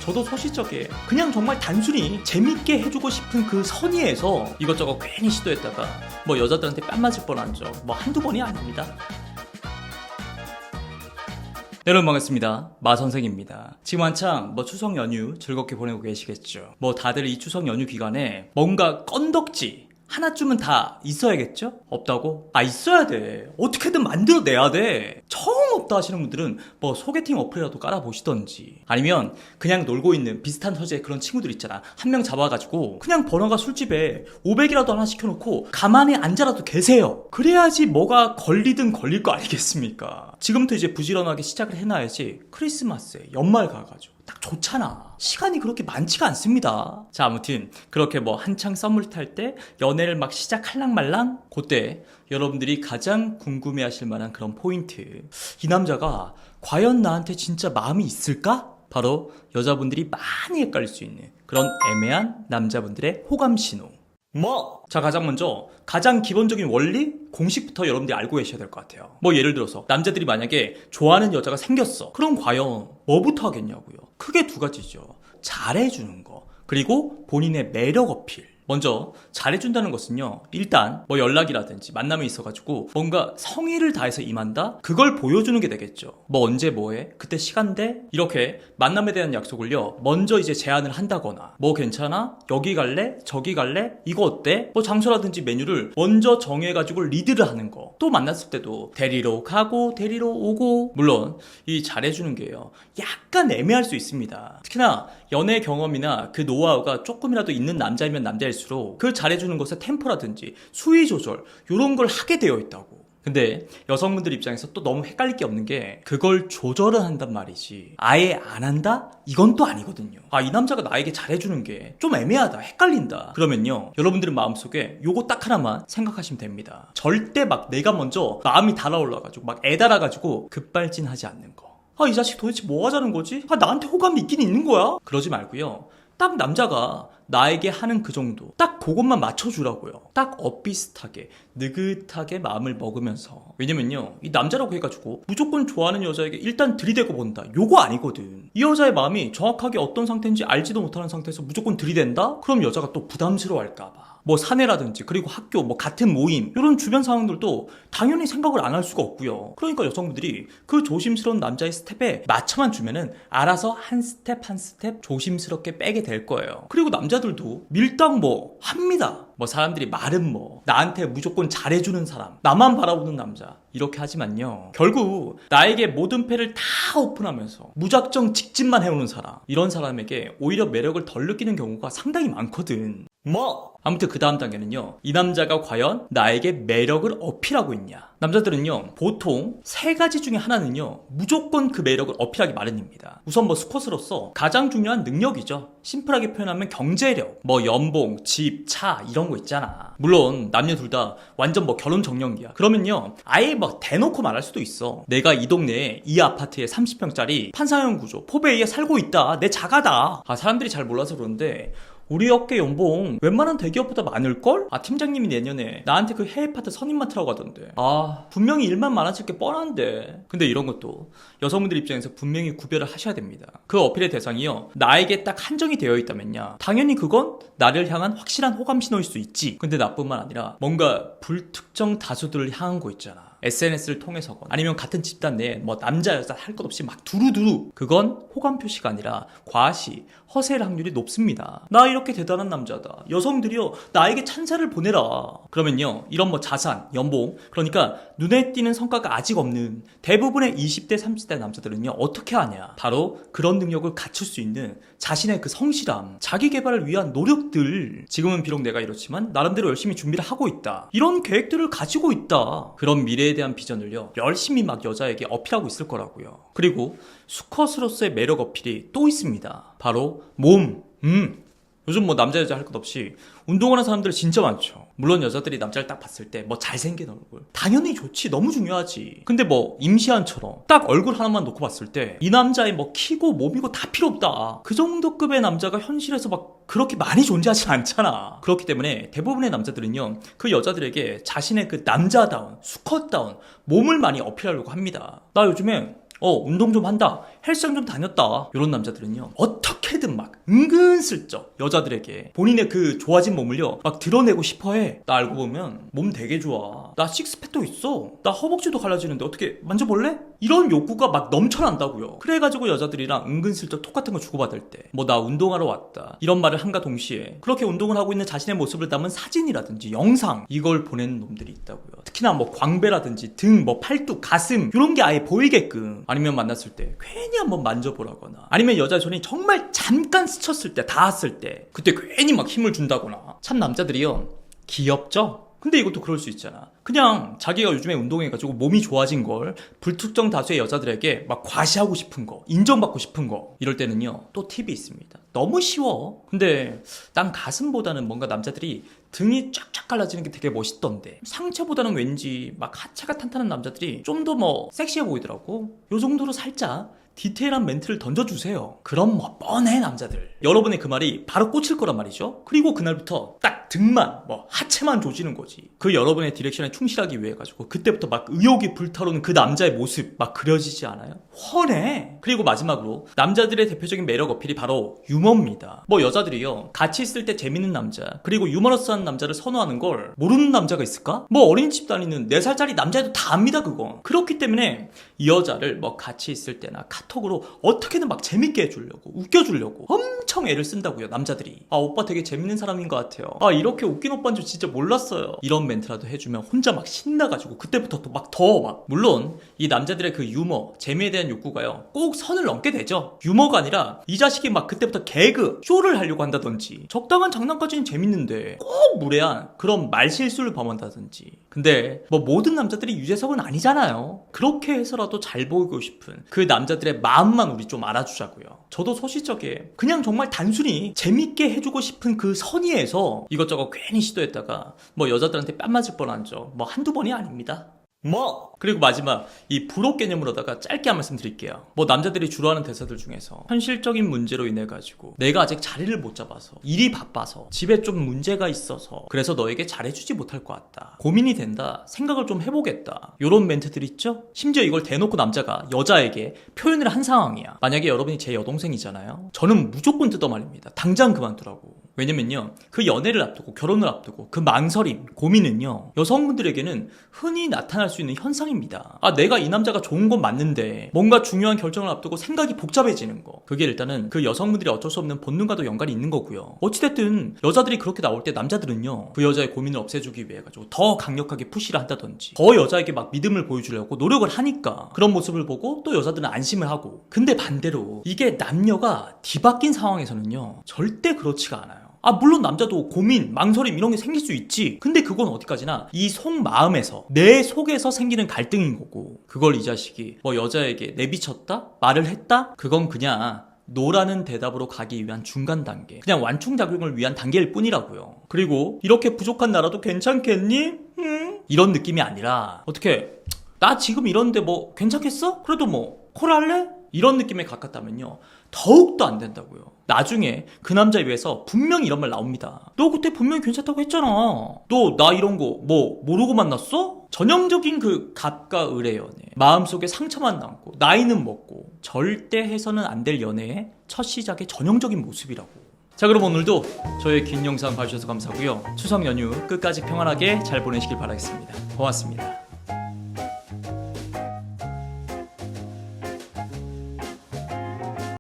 저도 소시적이에요. 그냥 정말 단순히 재밌게 해주고 싶은 그 선의에서 이것저것 괜히 시도했다가 뭐 여자들한테 뺨 맞을 뻔한 적 뭐 한두 번이 아닙니다. 네, 여러분 반갑습니다. 마선생입니다. 지금 한창 뭐 추석 연휴 즐겁게 보내고 계시겠죠. 뭐 다들 이 추석 연휴 기간에 뭔가 건덕지 하나쯤은 다 있어야겠죠? 없다고? 있어야 돼. 어떻게든 만들어내야 돼. 처음 없다 하시는 분들은 뭐 소개팅 어플이라도 깔아보시던지 아니면 그냥 놀고 있는 비슷한 서재의 그런 친구들 있잖아. 한 명 잡아가지고 그냥 번화가 술집에 500이라도 하나 시켜놓고 가만히 앉아라도 계세요. 그래야지 뭐가 걸리든 걸릴 거 아니겠습니까? 지금부터 이제 부지런하게 시작을 해놔야지 크리스마스에 연말 가가지고 딱 좋잖아. 시간이 그렇게 많지가 않습니다. 자, 아무튼 그렇게 뭐 한창 썸을 탈 때 연애를 막 시작할랑 말랑 그때 여러분들이 가장 궁금해하실 만한 그런 포인트, 이 남자가 과연 나한테 진짜 마음이 있을까? 바로 여자분들이 많이 헷갈릴 수 있는 그런 애매한 남자분들의 호감 신호. 자, 가장 먼저 가장 기본적인 원리, 공식부터 여러분들이 알고 계셔야 될 것 같아요. 뭐 예를 들어서 남자들이 만약에 좋아하는 여자가 생겼어. 그럼 과연 뭐부터 하겠냐고요. 크게 두 가지죠. 잘해주는 거, 그리고 본인의 매력 어필. 먼저 잘해준다는 것은요, 일단 뭐 연락이라든지 만남이 있어가지고 뭔가 성의를 다해서 임한다? 그걸 보여주는 게 되겠죠. 뭐 언제 뭐해? 그때 시간 돼? 이렇게 만남에 대한 약속을요 먼저 이제 제안을 한다거나, 뭐 괜찮아? 여기 갈래? 저기 갈래? 이거 어때? 뭐 장소라든지 메뉴를 먼저 정해가지고 리드를 하는 거. 또 만났을 때도 데리러 가고 데리러 오고. 물론 이 잘해주는 게요 약간 애매할 수 있습니다. 특히나 연애 경험이나 그 노하우가 조금이라도 있는 남자이면 남자일수록 그 잘해주는 것의 템포라든지 수위 조절 이런 걸 하게 되어 있다고. 근데 여성분들 입장에서 또 너무 헷갈릴 게 없는 게 그걸 조절을 한단 말이지 아예 안 한다? 이건 또 아니거든요. 이 남자가 나에게 잘해주는 게 좀 애매하다, 헷갈린다. 그러면요 여러분들은 마음속에 요거 딱 하나만 생각하시면 됩니다. 절대 막 내가 먼저 마음이 달아올라가지고 막 애달아가지고 급발진하지 않는 거. 이 자식 도대체 뭐 하자는 거지? 나한테 호감이 있긴 있는 거야? 그러지 말고요. 딱 남자가 나에게 하는 그 정도, 딱 그것만 맞춰주라고요. 딱 엇비슷하게 느긋하게 마음을 먹으면서. 왜냐면요 이 남자라고 해가지고 무조건 좋아하는 여자에게 일단 들이대고 본다, 요거 아니거든. 이 여자의 마음이 정확하게 어떤 상태인지 알지도 못하는 상태에서 무조건 들이댄다? 그럼 여자가 또 부담스러워할까봐. 뭐 사내라든지 그리고 학교 뭐 같은 모임 이런 주변 상황들도 당연히 생각을 안 할 수가 없고요. 그러니까 여성분들이 그 조심스러운 남자의 스텝에 맞춰만 주면은 알아서 한 스텝 한 스텝 조심스럽게 빼게 될 거예요. 그리고 남자들도 밀당 뭐 합니다. 뭐 사람들이 말은 뭐 나한테 무조건 잘해주는 사람, 나만 바라보는 남자 이렇게 하지만요 결국 나에게 모든 패를 다 오픈하면서 무작정 직진만 해오는 사람, 이런 사람에게 오히려 매력을 덜 느끼는 경우가 상당히 많거든. 아무튼 그 다음 단계는요, 이 남자가 과연 나에게 매력을 어필하고 있냐. 남자들은요 보통 세 가지 중에 하나는요 무조건 그 매력을 어필하기 마련입니다. 우선 뭐 수컷으로서 가장 중요한 능력이죠. 심플하게 표현하면 경제력, 뭐 연봉, 집, 차 이런 거 있잖아. 물론 남녀 둘 다 완전 뭐 결혼 정년기야. 그러면요 아예 막 대놓고 말할 수도 있어. 내가 이 동네에 이 아파트에 30평짜리 판사형 구조 포베이에 살고 있다, 내 자가다. 사람들이 잘 몰라서 그런데 우리 업계 연봉 웬만한 대기업보다 많을걸? 팀장님이 내년에 나한테 그 해외 파트 선임 맡으라고 하던데. 분명히 일만 많아질 게 뻔한데. 근데 이런 것도 여성분들 입장에서 분명히 구별을 하셔야 됩니다. 그 어필의 대상이요 나에게 딱 한정이 되어 있다면야 당연히 그건 나를 향한 확실한 호감 신호일 수 있지. 근데 나뿐만 아니라 뭔가 불특정 다수들을 향한 거 있잖아. SNS를 통해서건 아니면 같은 집단 내에 뭐 남자 여자 할 것 없이 막 두루두루, 그건 호감 표시가 아니라 과시, 허세일 확률이 높습니다. 나 이렇게 대단한 남자다, 여성들이요 나에게 찬사를 보내라. 그러면요 이런 뭐 자산, 연봉, 그러니까 눈에 띄는 성과가 아직 없는 대부분의 20대 30대 남자들은요 어떻게 하냐, 바로 그런 능력을 갖출 수 있는 자신의 그 성실함, 자기 개발을 위한 노력들, 지금은 비록 내가 이렇지만 나름대로 열심히 준비를 하고 있다, 이런 계획들을 가지고 있다, 그런 미래에 대한 비전을요 열심히 막 여자에게 어필하고 있을 거라고요. 그리고 수컷으로서의 매력 어필이 또 있습니다. 바로 몸. 요즘 뭐 남자 여자 할 것 없이 운동하는 사람들 진짜 많죠. 물론 여자들이 남자를 딱 봤을 때 뭐 잘생긴 얼굴 당연히 좋지, 너무 중요하지. 근데 뭐 임시완처럼 딱 얼굴 하나만 놓고 봤을 때 이 남자의 뭐 키고 몸이고 다 필요 없다, 그 정도 급의 남자가 현실에서 막 그렇게 많이 존재하지 않잖아. 그렇기 때문에 대부분의 남자들은요 그 여자들에게 자신의 그 남자다운 수컷다운 몸을 많이 어필하려고 합니다. 나 요즘에 운동 좀 한다, 헬스장 좀 다녔다. 이런 남자들은요, 어떻게든 막 은근슬쩍 여자들에게 본인의 그 좋아진 몸을요 막 드러내고 싶어해. 나 알고 보면 몸 되게 좋아. 나 식스팩도 있어. 나 허벅지도 갈라지는데 어떻게 만져볼래? 이런 욕구가 막 넘쳐난다고요. 그래가지고 여자들이랑 은근슬쩍 톡 같은 거 주고받을 때 뭐 나 운동하러 왔다 이런 말을 한가 동시에 그렇게 운동을 하고 있는 자신의 모습을 담은 사진이라든지 영상 이걸 보내는 놈들이 있다고요. 특히나 뭐 광배라든지 등, 뭐 팔뚝, 가슴 이런 게 아예 보이게끔, 아니면 만났을 때 괜히 한번 만져보라거나, 아니면 여자 손이 정말 잠깐 스쳤을 때, 닿았을 때 그때 괜히 막 힘을 준다거나. 참 남자들이요 귀엽죠? 근데 이것도 그럴 수 있잖아. 그냥 자기가 요즘에 운동해가지고 몸이 좋아진 걸 불특정 다수의 여자들에게 막 과시하고 싶은 거, 인정받고 싶은 거, 이럴 때는요 또 팁이 있습니다. 너무 쉬워. 근데 난 가슴보다는 뭔가 남자들이 등이 쫙쫙 갈라지는 게 되게 멋있던데, 상체보다는 왠지 막 하체가 탄탄한 남자들이 좀 더 뭐 섹시해 보이더라고. 요 정도로 살짝 디테일한 멘트를 던져주세요. 그럼 뭐 뻔해 남자들. 여러분의 그 말이 바로 꽂힐 거란 말이죠. 그리고 그날부터 딱 등만, 뭐 하체만 조지는 거지. 그 여러분의 디렉션에 충실하기 위해 가지고 그때부터 막 의욕이 불타오르는 그 남자의 모습 막 그려지지 않아요? 훤해. 그리고 마지막으로 남자들의 대표적인 매력 어필이 바로 유머입니다. 뭐 여자들이요 같이 있을 때 재밌는 남자, 그리고 유머러스한 남자를 선호하는 걸 모르는 남자가 있을까? 뭐 어린이집 다니는 4살짜리 남자애도 다 압니다 그거. 그렇기 때문에 이 여자를 뭐 같이 있을 때나 카톡으로 어떻게든 막 재밌게 해주려고, 웃겨주려고 엄청 애를 쓴다고요 남자들이. 아 오빠 되게 재밌는 사람인 것 같아요. 아 이렇게 웃긴 오빠인 줄 진짜 몰랐어요. 이런 멘트라도 해주면 혼자 막 신나가지고 그때부터 또 막 더 막. 물론 이 남자들의 그 유머, 재미에 대한 욕구가요 꼭 선을 넘게 되죠. 유머가 아니라 이 자식이 막 그때부터 개그, 쇼를 하려고 한다든지, 적당한 장난까지는 재밌는데 꼭 무례한 그런 말실수를 범한다든지. 근데 뭐 모든 남자들이 유재석은 아니잖아요. 그렇게 해서라도 잘 보이고 싶은 그 남자들의 마음만 우리 좀 알아주자고요. 저도 소시적에 그냥 정말 단순히 재밌게 해주고 싶은 그 선의에서 이것저것 괜히 시도했다가 뭐 여자들한테 뺨 맞을 뻔한 적 뭐 한두 번이 아닙니다. 그리고 마지막 이 불호 개념으로다가 짧게 한 말씀 드릴게요. 뭐 남자들이 주로 하는 대사들 중에서 현실적인 문제로 인해 가지고 내가 아직 자리를 못 잡아서, 일이 바빠서, 집에 좀 문제가 있어서 그래서 너에게 잘해주지 못할 것 같다, 고민이 된다, 생각을 좀 해보겠다, 요런 멘트들 있죠? 심지어 이걸 대놓고 남자가 여자에게 표현을 한 상황이야. 만약에 여러분이 제 여동생이잖아요. 저는 무조건 뜯어 말립니다. 당장 그만두라고. 왜냐면요 그 연애를 앞두고, 결혼을 앞두고 그 망설임, 고민은요 여성분들에게는 흔히 나타날 수 있는 현상입니다. 아 내가 이 남자가 좋은 건 맞는데 뭔가 중요한 결정을 앞두고 생각이 복잡해지는 거, 그게 일단은 그 여성분들이 어쩔 수 없는 본능과도 연관이 있는 거고요. 어찌됐든 여자들이 그렇게 나올 때 남자들은요 그 여자의 고민을 없애주기 위해 가지고 더 강력하게 푸시를 한다든지, 더 여자에게 막 믿음을 보여주려고 노력을 하니까 그런 모습을 보고 또 여자들은 안심을 하고. 근데 반대로 이게 남녀가 뒤바뀐 상황에서는요 절대 그렇지가 않아요. 아 물론 남자도 고민, 망설임 이런 게 생길 수 있지. 근데 그건 어디까지나 이 속마음에서, 내 속에서 생기는 갈등인 거고, 그걸 이 자식이 뭐 여자에게 내비쳤다? 말을 했다? 그건 그냥 노라는 대답으로 가기 위한 중간 단계, 그냥 완충작용을 위한 단계일 뿐이라고요. 그리고 이렇게 부족한 나라도 괜찮겠니? 이런 느낌이 아니라 어떻게 나 지금 이런데 뭐 괜찮겠어? 그래도 뭐 콜 할래? 이런 느낌에 가깝다면요 더욱더 안 된다고요. 나중에 그 남자에 의해서 분명히 이런 말 나옵니다. 너 그때 분명히 괜찮다고 했잖아. 너 나 이런 거 뭐 모르고 만났어? 전형적인 그 갑과 을의 연애, 마음속에 상처만 남고 나이는 먹고 절대 해서는 안 될 연애의 첫 시작의 전형적인 모습이라고. 자 그럼 오늘도 저의 긴 영상 봐주셔서 감사하고요. 추석 연휴 끝까지 평안하게 잘 보내시길 바라겠습니다. 고맙습니다.